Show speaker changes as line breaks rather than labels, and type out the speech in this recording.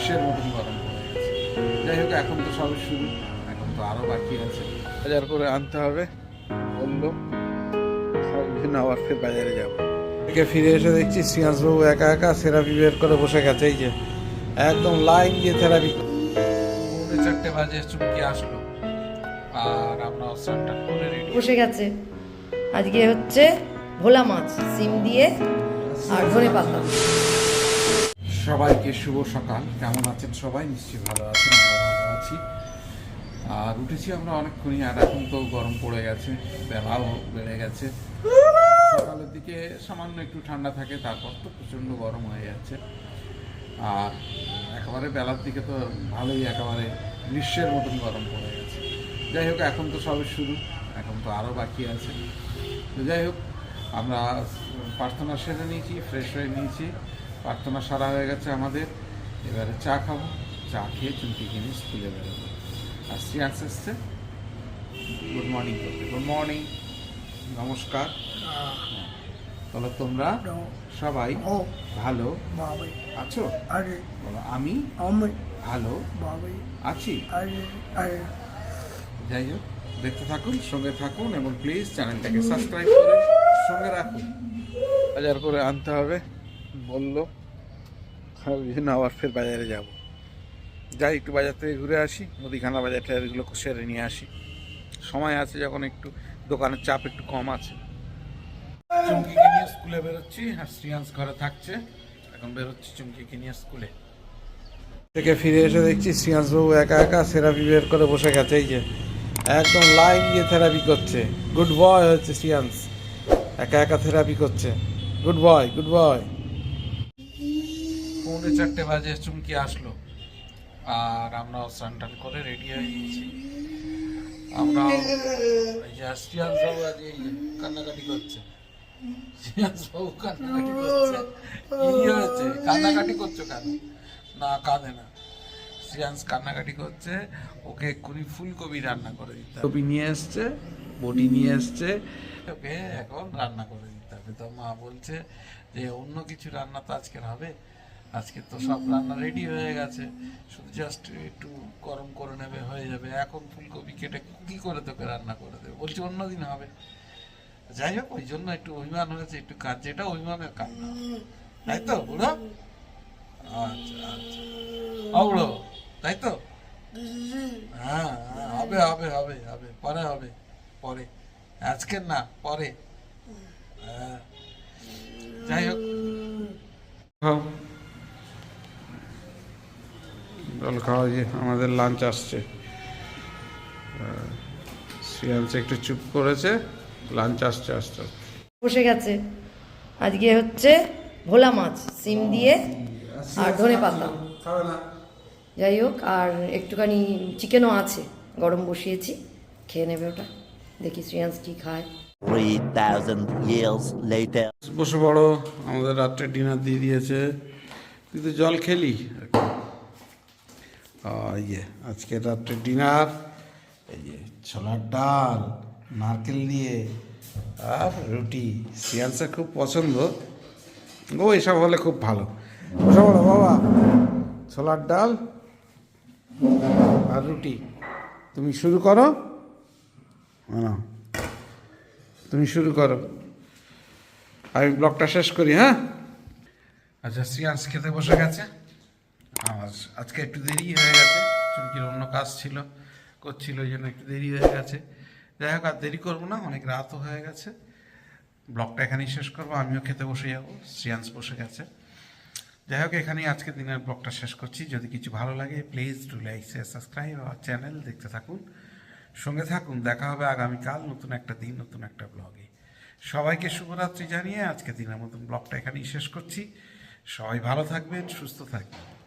গ্রীষ্মের মতন গরম পড়ে গেছে। যাই হোক, এখন তো সবে শুরু, এখন তো আরও বাকি আছে। বাজার করে আনতে হবে বললো, বিভিন্ন আবার ফের বাজারে যাবো। থেকে ফিরে এসে দেখছি শ্রীয়াংশবাবু একা একা থেরাপি বের করে বসে গেছে। এই যে একদম লাইন দিয়ে থেরাপি। 4:30 বাজে চুমকি আসলো, আর আমরা স্নান টান করে রেডি
বসে গেছে। আজকে হচ্ছে ভোলা মাছ সিম দিয়ে আর ধনে পাতা।
সবাইকে শুভ সকাল। কেমন আছেন সবাই? নিশ্চয়ই ভালো আছেন, আমরা ভালো আছি। আর উঠেছি আমরা অনেকক্ষণই, আর এখন তো গরম পড়ে গেছে, বেলাও বেড়ে গেছে। সকালের দিকে সামান্য একটু ঠান্ডা থাকে, তারপর তো প্রচণ্ড গরম হয়ে যাচ্ছে। আর একেবারে বেলার দিকে তো ভালোই, একেবারে গ্রীষ্মের মতন গরম পড়ে গেছে। যাই হোক, এখন তো সবে শুরু, এখন তো আরও বাকি আছে। তো যাই হোক, আমরা প্রার্থনা সেরে নিয়েছি, ফ্রেশ হয়ে নিয়েছি, প্রার্থনা সারা হয়ে গেছে আমাদের। এবারে চা খাবো, চা খেয়ে চুমকি কিনে স্কুলে বেরোবো। আর শ্রেয়াংশ এসছে গুড মর্নিং করতে। গুড মর্নিং, নমস্কার। বলো তোমরা সবাই ভালো আছো? বলো আমি ভালো আছি। যাই হোক, দেখতে থাকুন, সঙ্গে থাকুন, এবং প্লিজ চ্যানেলটাকে সাবস্ক্রাইব করে সঙ্গে রাখুন। বাজার করে আনতে হবে বললো, বিভিন্ন আবার ফের বাজারে যাব। যাই একটু বাজার থেকে ঘুরে আসি, মুদিখানা বাজার টাজারগুলো সেরে নিয়ে আসি। সময় আছে যখন, একটু দোকানের চাপ একটু কম আছে। চুমকিকে নিয়ে স্কুলে বেরোচ্ছি, আর শ্রিয়াংশ ঘরে থাকছে। এখন বেরোচ্ছি চুমকিকে নিয়ে স্কুলে। থেকে ফিরে এসে দেখছি শ্রিয়াংশবাবু একা একা থেরাপি বের করে বসে গেছে। এই যে একদম লাইন দিয়ে থেরাপি করছে। গুড বয় হচ্ছে শ্রিয়াংশ, একা একা থেরাপি করছে। Good boy, good boy. 4:30 বাজে চুমকি আসলো, আর আমরা স্নান টান করে রেডি হয়ে গিয়েছি। আমরা এই যে শ্রিয়াংশবাবু আজ এই যে কান্নাকাটি করছে। শ্রিয়াংশবাবু কান্নাকাটি করছে। কি হয়েছে? কান্নাকাটি করছো কেন? না, কাঁদে না। শ্রিয়াংশ কান্নাকাটি করছে, ওকে এক্ষুনি ফুলকপি রান্না করে দিতে হবে। কপি নিয়ে এসছে, বটি নিয়ে এসছে, ওকে এখন রান্না করে দিতে হবে। তো মা বলছে যে অন্য কিছু রান্না তো আজকের হবে, আজকে তো সব রান্না রেডি হয়ে গেছে, শুধু জাস্ট একটু গরম করে নেবে, হয়ে যাবে। এখন ফুলকপি কেটে কি করে তোকে রান্না করে দেবে? বলছি অন্যদিন হবে। যাই হোক, ওই জন্য একটু অভিমান হয়েছে, একটু কাজ, যেটা অভিমানের কান্না, তাই তো বুড়ো? আচ্ছা আচ্ছা, বুড়ো, তাই তো? হ্যাঁ হ্যাঁ, হবে হবে হবে হবে, পরে হবে, পরে, আজকে না, পরে। হ্যাঁ, যাই হোক, জল খাওয়া। যে আমাদের লাঞ্চ আসছে, শ্রিয়াংশ একটু চুপ করেছে, লাঞ্চ আসছে আসতে।
বসে গেছে। আজকে হচ্ছে ভোলা মাছ সিম দিয়ে আর ধনে পাতা। যাই হোক, আর একটুখানি চিকেনও আছে, গরম বসিয়েছি, খেয়ে নেবে ওটা। দেখি শ্রেয়াংশ কি খায়।
3,000 years later.
বসে পড়ো, আমাদের রাত্রে ডিনার দিয়ে দিয়েছে। তুই তো জল খেলি। এই যে আজকে রাত্রে ডিনার, এই যে ছোলার ডাল নারকেল দিয়ে আর রুটি। শ্রিয়াংশের খুব পছন্দ, ও এসব হলে খুব ভালো। বসে পড়ো বাবা, ছোলার ডাল আর রুটি। তুমি শুরু করো, তুমি শুরু করো, আমি ব্লগটা শেষ করি। হ্যাঁ, আচ্ছা, শ্রিয়াংশ খেতে বসে গেছে। আর আজকে একটু দেরি হয়ে গেছে, চুমকির অন্য কাজ ছিল, করছিল, ওই জন্য একটু দেরি হয়ে গেছে। যাই হোক, আর দেরি করবো না, অনেক রাতও হয়ে গেছে। ব্লগটা এখানেই শেষ করবো, আমিও খেতে বসে যাবো, শ্রিয়াংশ বসে গেছে। যাই হোক, এখানেই আজকে দিনের ব্লগটা শেষ করছি। যদি কিছু ভালো লাগে please do like, share, subscribe আমার চ্যানেল, দেখতে থাকুন, সঙ্গে থাকুন। দেখা হবে আগামীকাল নতুন একটা দিন, নতুন একটা ব্লগে। সবাইকে শুভরাত্রি জানিয়ে আজকে দিনের মতন ব্লগটা এখানেই শেষ করছি। সবাই ভালো থাকবেন, সুস্থ থাকবেন।